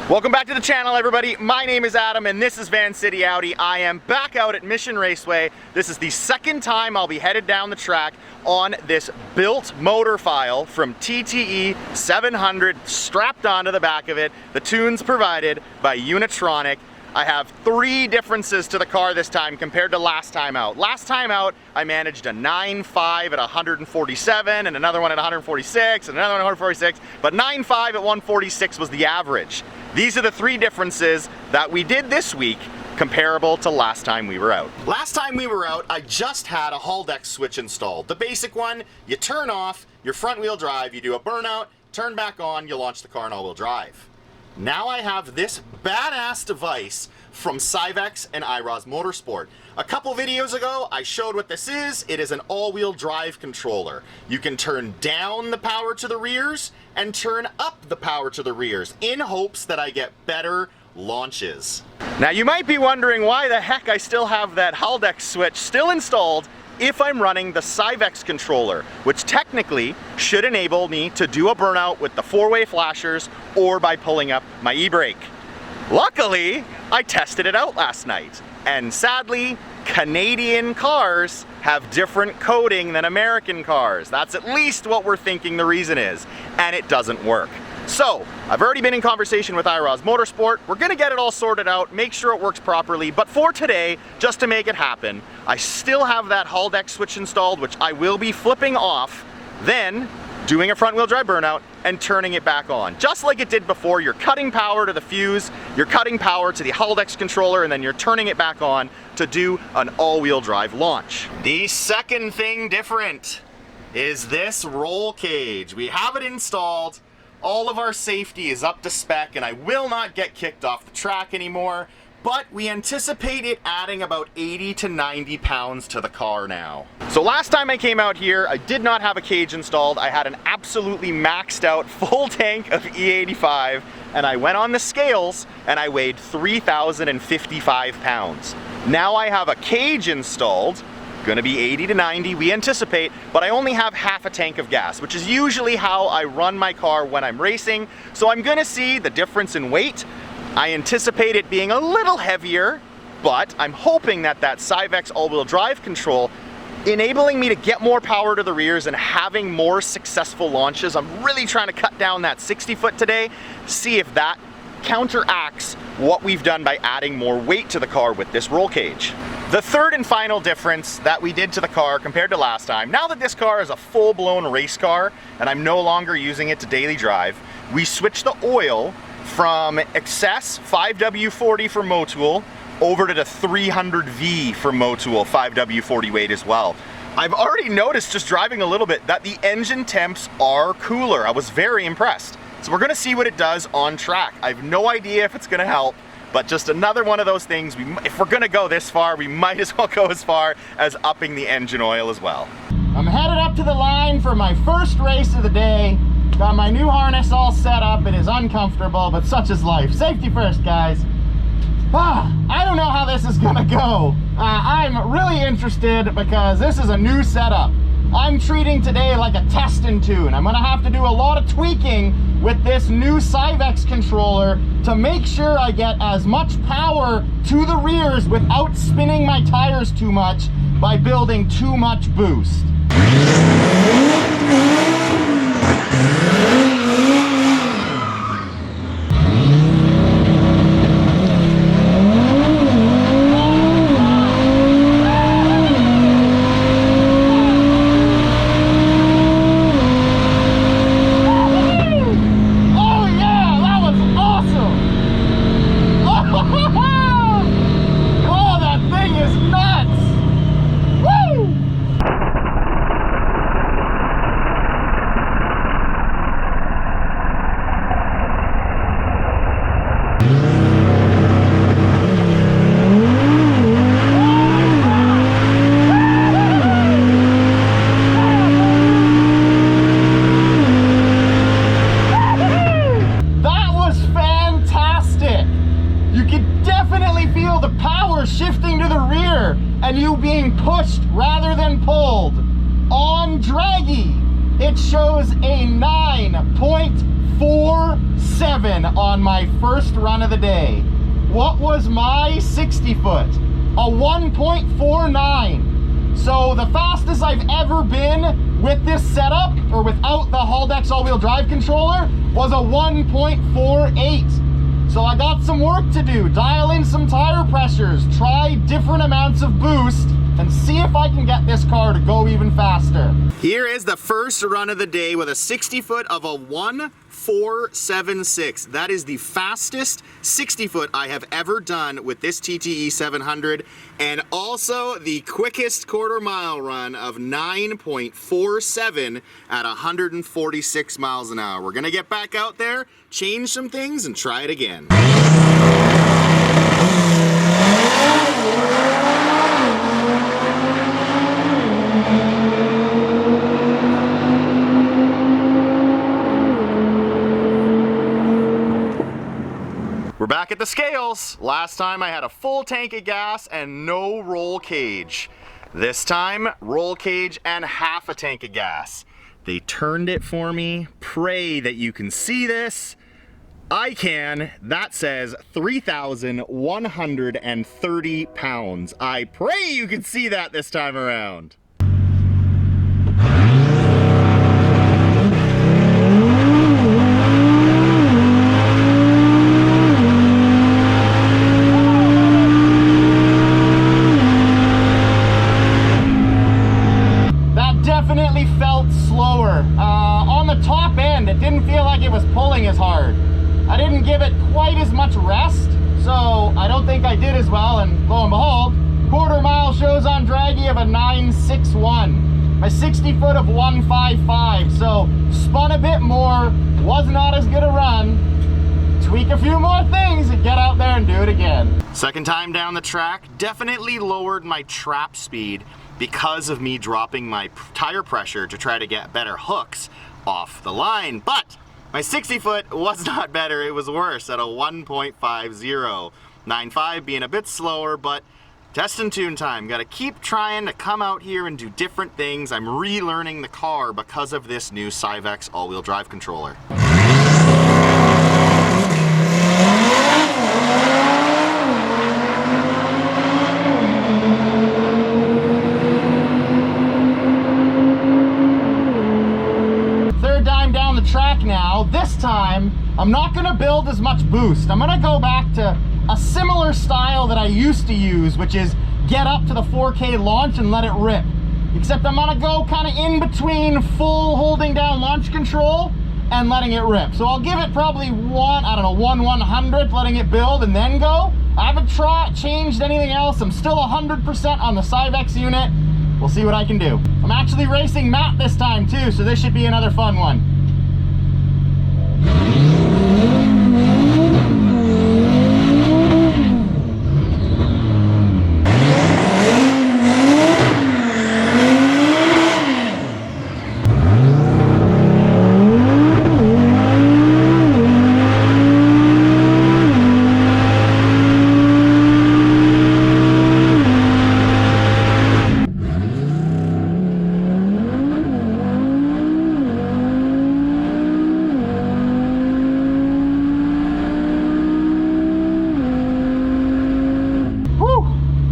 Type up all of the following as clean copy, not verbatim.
Welcome back to the channel, everybody. My name is Adam and this is Vancity Audi. I am back out at Mission Raceway. This is the second time I'll be headed down the track on this built motor file from TTE700 strapped onto the back of it. The tunes provided by Unitronic. I have three differences to the car this time compared to last time out. Last time out, I managed a 9.5 at 147 and another one at 146 and another one at 146, but 9.5 at 146 was the average. These are the three differences that we did this week comparable to last time we were out. Last time we were out, I just had a Haldex switch installed. The basic one, you turn off your front wheel drive, you do a burnout, turn back on, you launch the car in all-wheel drive. Now I have this badass device from Syvecs and Iroz Motorsport. A couple videos ago, I showed what this is. It is an all-wheel drive controller. You can turn down the power to the rears and turn up the power to the rears in hopes that I get better launches. Now you might be wondering why the heck I still have that Haldex switch still installed if I'm running the Syvecs controller, which technically should enable me to do a burnout with the four-way flashers or by pulling up my e-brake. Luckily, I tested it out last night, and sadly, Canadian cars have different coding than American cars. That's at least what we're thinking the reason is, and it doesn't work. So, I've already been in conversation with Iroz Motorsport. We're gonna get it all sorted out, make sure it works properly, but for today, just to make it happen, I still have that Haldex switch installed, which I will be flipping off, then doing a front wheel drive burnout and turning it back on. Just like it did before, you're cutting power to the fuse, you're cutting power to the Haldex controller, and then you're turning it back on to do an all-wheel drive launch. The second thing different is this roll cage. We have it installed. All of our safety is up to spec and I will not get kicked off the track anymore, but we anticipate it adding about 80 to 90 pounds to the car now. So last time I came out here, I did not have a cage installed. I had an absolutely maxed out full tank of E85 and I went on the scales and I weighed 3,055 pounds. Now I have a cage installed, gonna be 80 to 90, we anticipate, but I only have half a tank of gas, which is usually how I run my car when I'm racing. So I'm gonna see the difference in weight. I anticipate it being a little heavier, but I'm hoping that that Syvecs all-wheel drive control enabling me to get more power to the rears and having more successful launches. I'm really trying to cut down that 60 foot today, see if that counteracts what we've done by adding more weight to the car with this roll cage. The third and final difference that we did to the car compared to last time, now that this car is a full-blown race car and I'm no longer using it to daily drive, we switched the oil from Excess 5W40 for Motul over to the 300V for Motul 5W40 weight as well. I've already noticed just driving a little bit that the engine temps are cooler. I was very impressed. So we're gonna see what it does on track. I have no idea if it's gonna help, but just another one of those things, if we're gonna go this far, we might as well go as far as upping the engine oil as well. I'm headed up to the line for my first race of the day. Got my new harness all set up. It is uncomfortable, but such is life. Safety first, guys. I don't know how this is gonna go. I'm really interested because this is a new setup. I'm treating today like a test and tune. I'm gonna have to do a lot of tweaking with this new Syvecs controller to make sure I get as much power to the rears without spinning my tires too much by building too much boost. definitely feel the power shifting to the rear and you being pushed rather than pulled. On draggy, it shows a 9.47 on my first run of the day. What was my 60 foot? A 1.49. So the fastest I've ever been with this setup, or without the Haldex all-wheel drive controller, was a 1.48. So I got some work to do. Dial in some tire pressures, try different amounts of boost, and see if I can get this car to go even faster. Here is the first run of the day with a 60 foot of a 1.476. That is the fastest 60 foot I have ever done with this TTE700, and also the quickest quarter mile run of 9.47 at 146 miles an hour. We're gonna get back out there, change some things, and try it again. We're back at the scales. Last time I had a full tank of gas and no roll cage. This time, roll cage and half a tank of gas. They turned it for me. Pray that you can see this. I can. That says 3,130 pounds. I pray you can see that this time around. Definitely felt slower. On the top end, it didn't feel like it was pulling as hard. I didn't give it quite as much rest, so I don't think I did as well, and lo and behold, quarter mile shows on draggy of a 9.61. My 60 foot of 1.55, so spun a bit more, was not as good a run. Tweak a few more things and get out there and do it again. Second time down the track, definitely lowered my trap speed because of me dropping my tire pressure to try to get better hooks off the line. But my 60 foot was not better, it was worse at a 1.50. 9.5 being a bit slower, but test and tune time. Gotta keep trying to come out here and do different things. I'm relearning the car because of this new Syvecs all-wheel drive controller. Track now. This time I'm not gonna build as much boost. I'm gonna go back to a similar style that I used to use, which is get up to the 4K launch and let it rip. Except I'm gonna go kind of in between full holding down launch control and letting it rip. So I'll give it probably one, I don't know, 1/100th, letting it build and then go. I haven't changed anything else. I'm still 100% on the Syvecs unit. We'll see what I can do. I'm actually racing Matt this time too, so this should be another fun one.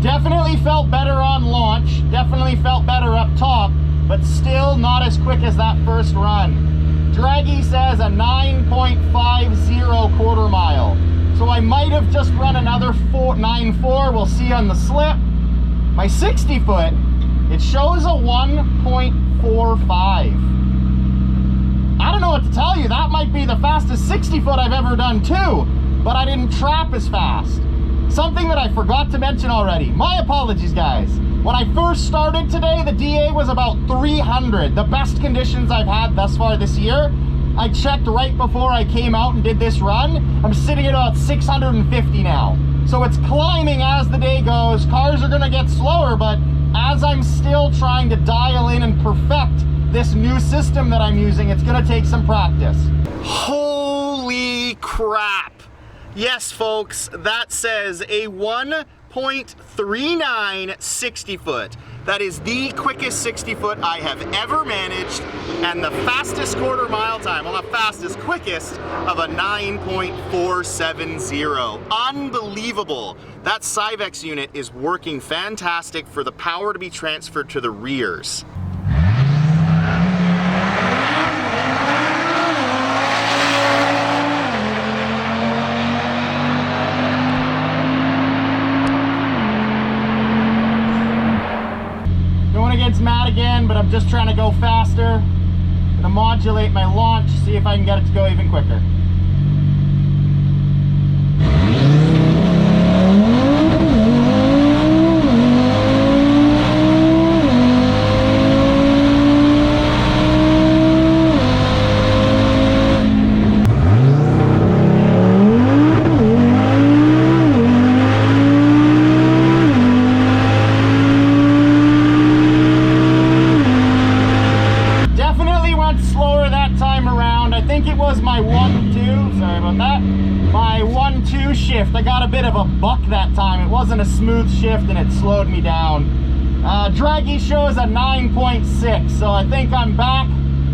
Definitely felt better on launch, definitely felt better up top, but still not as quick as that first run. Draggy says a 9.50 quarter mile. So I might have just run another 9.4, we'll see on the slip. My 60 foot, it shows a 1.45. I don't know what to tell you, that might be the fastest 60 foot I've ever done too, but I didn't trap as fast. Something that I forgot to mention already. My apologies, guys. When I first started today, the DA was about 300, the best conditions I've had thus far this year. I checked right before I came out and did this run. I'm sitting at about 650 now. So it's climbing as the day goes. Cars are gonna get slower, but as I'm still trying to dial in and perfect this new system that I'm using, it's gonna take some practice. Holy crap. Yes, folks, that says a 1.39 60 foot. That is the quickest 60 foot I have ever managed, and the fastest quarter mile time, well, not fastest, quickest, of a 9.470. Unbelievable. That Syvecs unit is working fantastic for the power to be transferred to the rears. Against Matt again, but I'm just trying to go faster. I'm gonna modulate my launch, see if I can get it to go even quicker. I got a bit of a buck that time. It wasn't a smooth shift and it slowed me down. Draggy shows a 9.6, so I think I'm back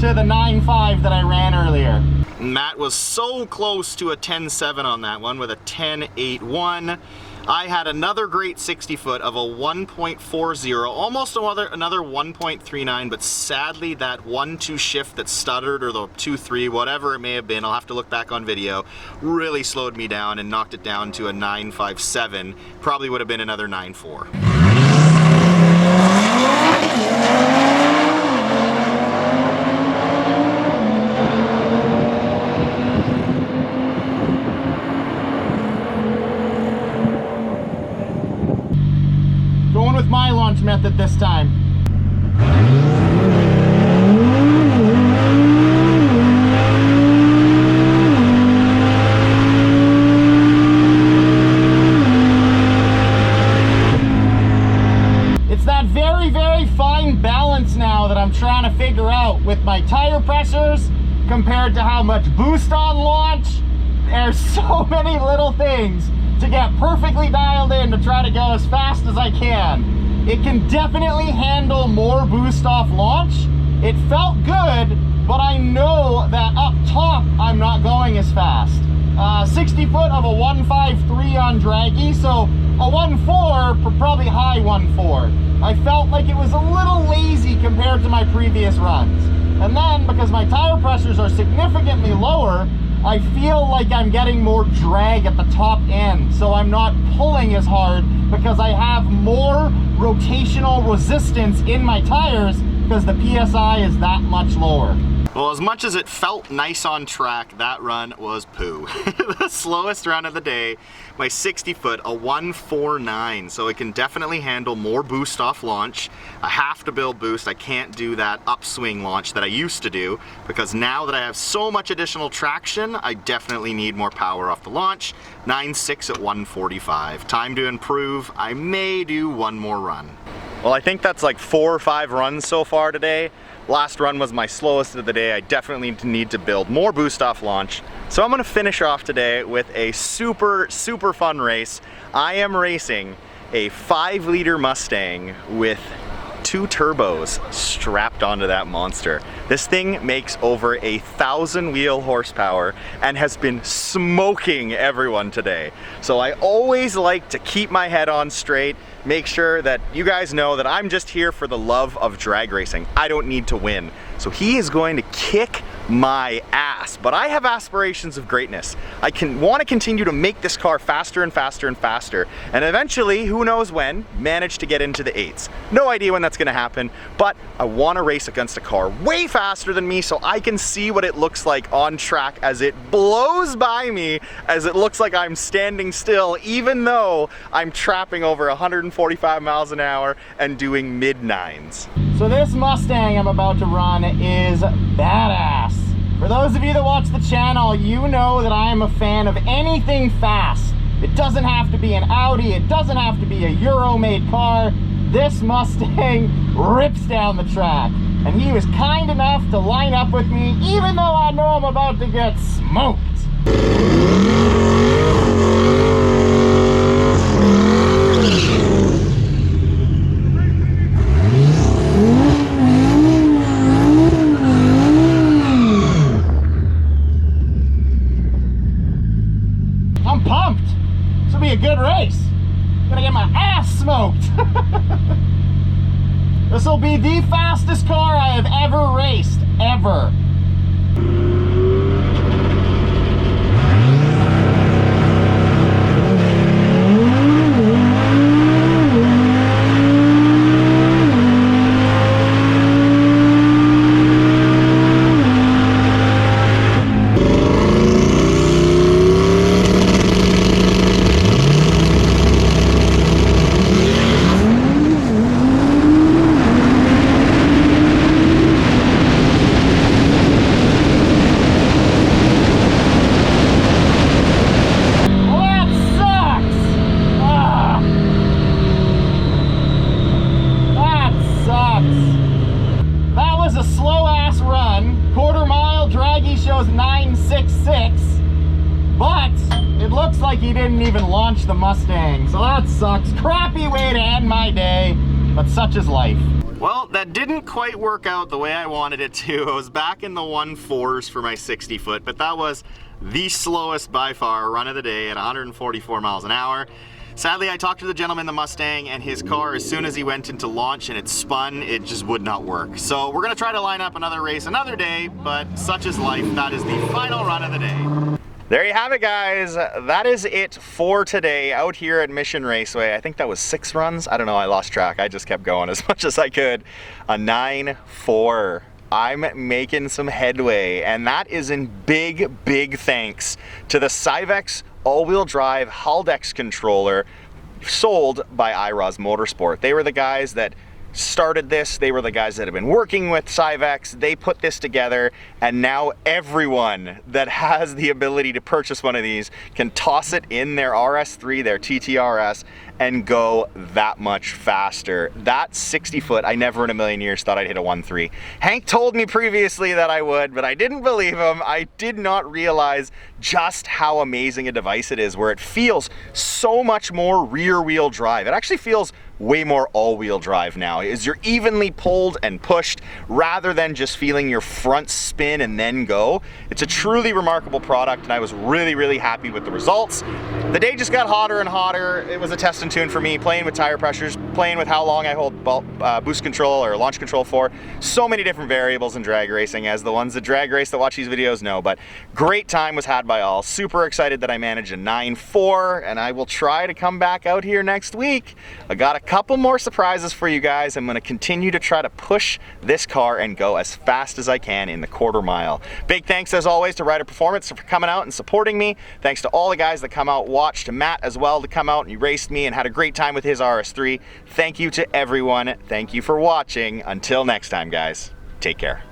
to the 9.5 that I ran earlier. Matt was so close to a 10.7 on that one with a 10.81. I had another great 60 foot of a 1.40, almost another 1.39, but sadly that 1-2 shift that stuttered, or the 2-3, whatever it may have been, I'll have to look back on video, really slowed me down and knocked it down to a 9.57. Probably would have been another 9.4. With my launch method this time. It's that very, very fine balance now that I'm trying to figure out with my tire pressures compared to how much boost on launch. There's so many little things to get perfectly dialed in to try to go as fast as I can. It can definitely handle more boost off launch. It felt good, but I know that up top I'm not going as fast. 60 foot of a 1.53 on draggy, so a 1.4, probably high 1.4. I felt like it was a little lazy compared to my previous runs. And then, because my tire pressures are significantly lower, I feel like I'm getting more drag at the top end, so I'm not pulling as hard because I have more rotational resistance in my tires because the PSI is that much lower. Well, as much as it felt nice on track, that run was poo. The slowest run of the day, my 60 foot, a 1.49, so it can definitely handle more boost off launch. I have to build boost. I can't do that upswing launch that I used to do because now that I have so much additional traction, I definitely need more power off the launch. 9.6 at 1.45. Time to improve. I may do one more run. Well, I think that's like 4 or 5 runs so far today. Last run was my slowest of the day. I definitely need to build more boost off launch. So I'm gonna finish off today with a super, super fun race. I am racing a 5-liter Mustang with 2 turbos strapped onto that monster. This thing makes over 1,000 wheel horsepower and has been smoking everyone today. So I always like to keep my head on straight, make sure that you guys know that I'm just here for the love of drag racing. I don't need to win. So he is going to kick my ass, but I have aspirations of greatness. I want to continue to make this car faster and faster and faster, and eventually, who knows when, manage to get into the 8s. No idea when that's going to happen, but I want to race against a car way faster than me so I can see what it looks like on track as it blows by me, as it looks like I'm standing still, even though I'm trapping over 145 miles an hour and doing mid-9s. So this Mustang I'm about to run is badass. For those of you that watch the channel, you know that I am a fan of anything fast. It doesn't have to be an Audi, it doesn't have to be a Euro-made car. This Mustang rips down the track. And he was kind enough to line up with me, even though I know I'm about to get smoked. I'm pumped. This will be a good race. I'm gonna get my ass smoked. This will be the fastest car I have ever raced, ever. Shows 966, but it looks like he didn't even launch the Mustang, so that sucks. Crappy way to end my day, but such is life. Well, that didn't quite work out the way I wanted it to. I was back in the 1.4s for my 60 foot, but that was the slowest by far run of the day at 144 miles an hour. Sadly, I talked to the gentleman in the Mustang, and his car, as soon as he went into launch and it spun, it just would not work. So we're gonna try to line up another race another day, but such is life. That is the final run of the day. There you have it, guys. That is it for today out here at Mission Raceway. I think that was 6 runs. I don't know, I lost track. I just kept going as much as I could. A 9.4. I'm making some headway, and that is in big thanks to the Syvecs all-wheel drive Haldex controller sold by Iroz Motorsport. They were the guys that started this. They were the guys that have been working with Syvecs. They put this together, and now everyone that has the ability to purchase one of these can toss it in their RS3, their TTRS, and go that much faster. That 60 foot, I never in a million years thought I'd hit a 1.3. Hank told me previously that I would, but I didn't believe him. I did not realize just how amazing a device it is, where it feels so much more rear wheel drive. It actually feels way more all-wheel drive now, is you're evenly pulled and pushed rather than just feeling your front spin and then go. It's a truly remarkable product, and I was really happy with the results. The day just got hotter and hotter. It was a test and tune for me, playing with tire pressures, playing with how long I hold boost control or launch control for. So many different variables in drag racing, as the ones that drag race that watch these videos know, but great time was had by all. Super excited that I managed a 9.4, and I will try to come back out here next week. I got a couple more surprises for you guys. I'm going to continue to try to push this car and go as fast as I can in the quarter mile. Big thanks as always to Rider Performance for coming out and supporting me. Thanks to all the guys that come out, watched, to Matt as well, to come out and he raced me and had a great time with his RS3. Thank you to everyone. Thank you for watching. Until next time, guys, take care.